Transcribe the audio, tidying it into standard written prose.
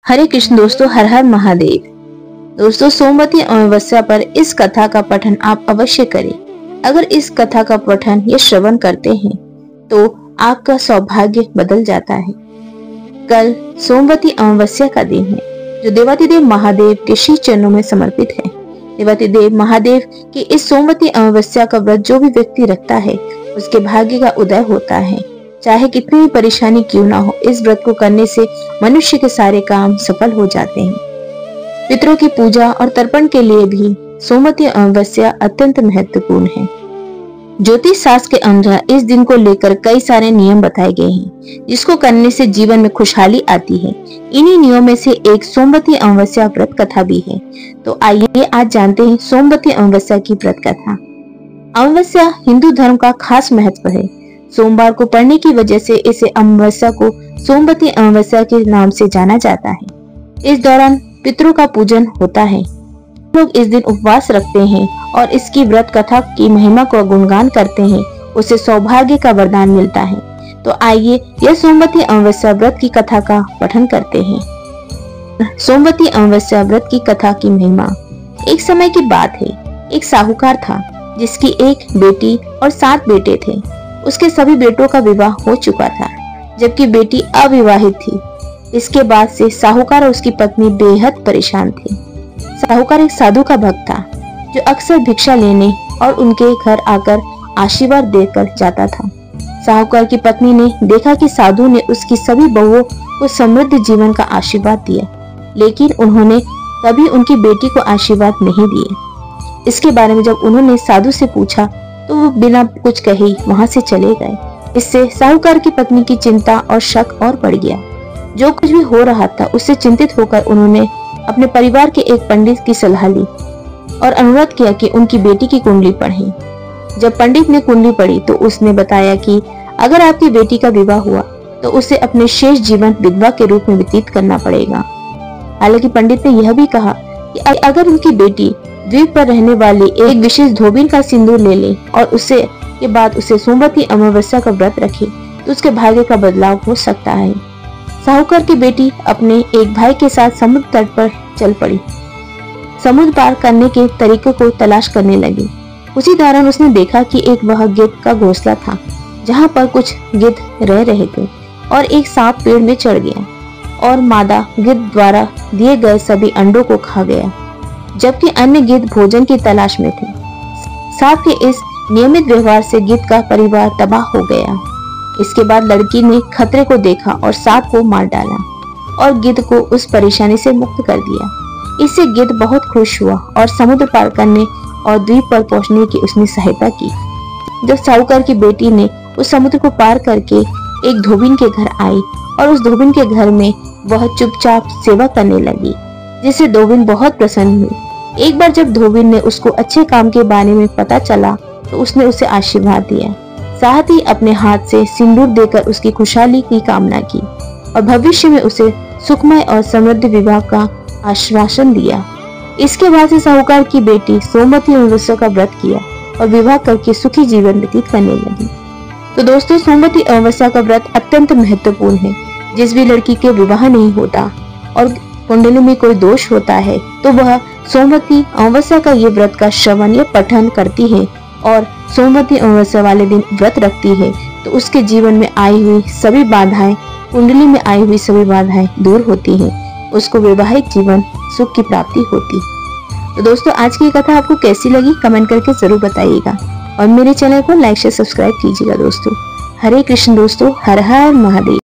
हरे कृष्ण दोस्तों, हर हर महादेव। दोस्तों, सोमवती अमावस्या पर इस कथा का पठन आप अवश्य करें। अगर इस कथा का पठन या श्रवण करते हैं तो आपका सौभाग्य बदल जाता है। कल सोमवती अमावस्या का दिन है, जो देवाधिदेव महादेव के श्री चरणों में समर्पित है। देवाधिदेव महादेव की इस सोमवती अमावस्या का व्रत जो भी व्यक्ति रखता है, उसके भाग्य का उदय होता है। चाहे कितनी भी परेशानी क्यों ना हो, इस व्रत को करने से मनुष्य के सारे काम सफल हो जाते हैं। पितरों की पूजा और तर्पण के लिए भी सोमवती अमावस्या अत्यंत महत्वपूर्ण है। ज्योतिष शास्त्र के अनुसार इस दिन को लेकर कई सारे नियम बताए गए हैं, जिसको करने से जीवन में खुशहाली आती है। इन्हीं नियमों में से एक सोमवती अमावस्या व्रत कथा भी है। तो आइए आज जानते हैं सोमवती अमावस्या की व्रत कथा। अमावस्या हिंदू धर्म का खास महत्व है। सोमवार को पड़ने की वजह से इसे अमावस्या को सोमवती अमावस्या के नाम से जाना जाता है। इस दौरान पितरों का पूजन होता है। लोग इस दिन उपवास रखते हैं और इसकी व्रत कथा की महिमा को गुणगान करते हैं। उसे सौभाग्य का वरदान मिलता है। तो आइए यह सोमवती अमावस्या व्रत की कथा का पठन करते हैं। सोमवती अमावस्या व्रत की कथा की महिमा। एक समय की बात है, एक साहूकार था जिसकी एक बेटी और 7 बेटे थे। उसके सभी बेटों का विवाह हो चुका था, जबकि बेटी अविवाहित थी। इसके बाद से साहूकार और उसकी पत्नी बेहद परेशान थे। साहूकार एक साधु का भक्त था, जो अक्सर भिक्षा लेने और उनके घर आकर आशीर्वाद देकर जाता था। साहूकार की पत्नी ने देखा कि साधु ने उसकी सभी बहुओं को समृद्ध जीवन का आशीर्वाद दिया, लेकिन उन्होंने कभी उनकी बेटी को आशीर्वाद नहीं दिए। इसके बारे में जब उन्होंने साधु से पूछा तो वो बिना कुछ कहे वहां से चले गए। इससे साहूकार की पत्नी की चिंता और शक और बढ़ गया। जो कुछ भी हो रहा था उससे चिंतित होकर उन्होंने अपने परिवार के एक पंडित की सलाह ली और अनुरोध किया कि उनकी बेटी की कुंडली पढ़ें। जब पंडित ने कुंडली पढ़ी तो उसने बताया कि अगर आपकी बेटी का विवाह हुआ तो उसे अपने शेष जीवन विधवा के रूप में व्यतीत करना पड़ेगा। हालांकि पंडित ने यह भी कहा कि अगर उनकी बेटी द्वीप पर रहने वाली एक विशेष धोबिन का सिंदूर ले ले और उससे के बाद उसे सोमवती अमावस्या का व्रत रखे तो उसके भाग्य का बदलाव हो सकता है। साहूकार की बेटी अपने एक भाई के साथ समुद्र तट पर चल पड़ी। समुद्र पार करने के तरीके को तलाश करने लगी। उसी दौरान उसने देखा कि एक वह गिद्ध का घोंसला था, जहाँ पर कुछ गिद्ध रह रहे थे और एक सांप पेड़ में चढ़ गया और मादा गिद्ध द्वारा दिए गए सभी अंडों को खा गया, जबकि अन्य गिद्ध भोजन की तलाश में थे। सांप के इस नियमित व्यवहार से गिद्ध का परिवार तबाह हो गया। इसके बाद लड़की ने खतरे को देखा और सांप को मार डाला और गिद्ध को उस परेशानी से मुक्त कर दिया। इससे गिद्ध बहुत खुश हुआ और समुद्र पार करने और द्वीप पर पहुंचने की उसने सहायता की। जब साहूकार की बेटी ने उस समुद्र को पार करके एक धोबिन के घर आई और उस धोबिन के घर में वह चुपचाप सेवा करने लगी, जिससे धोबिन बहुत प्रसन्न हुई। एक बार जब धोबिन ने उसको अच्छे काम के बारे में पता चला तो उसने उसे आशीर्वाद दिया, साथ ही अपने हाथ से सिंदूर देकर उसकी खुशहाली की कामना की और भविष्य में उसे सुखमय और समृद्ध विवाह का आश्वासन दिया। इसके बाद से साहूकार की बेटी सोमवती अमावस्या का व्रत किया और विवाह करके सुखी जीवन व्यतीत करने लगी। तो दोस्तों, सोमवती अमावस्या का व्रत अत्यंत महत्वपूर्ण है। जिस भी लड़की के विवाह नहीं होता और कुंडली में कोई दोष होता है तो वह सोमवती अमावस्या का ये व्रत का श्रवण या पठन करती है और सोमवती अमावस्या वाले दिन व्रत रखती है तो उसके जीवन में आई हुई सभी बाधाएं, कुंडली में आई हुई सभी बाधाएं दूर होती हैं। उसको वैवाहिक जीवन सुख की प्राप्ति होती है। तो दोस्तों, आज की कथा आपको कैसी लगी कमेंट करके जरूर बताइएगा और मेरे चैनल को लाइक शेयर सब्सक्राइब कीजिएगा। दोस्तों, हरे कृष्ण दोस्तों, हर हर महादेव।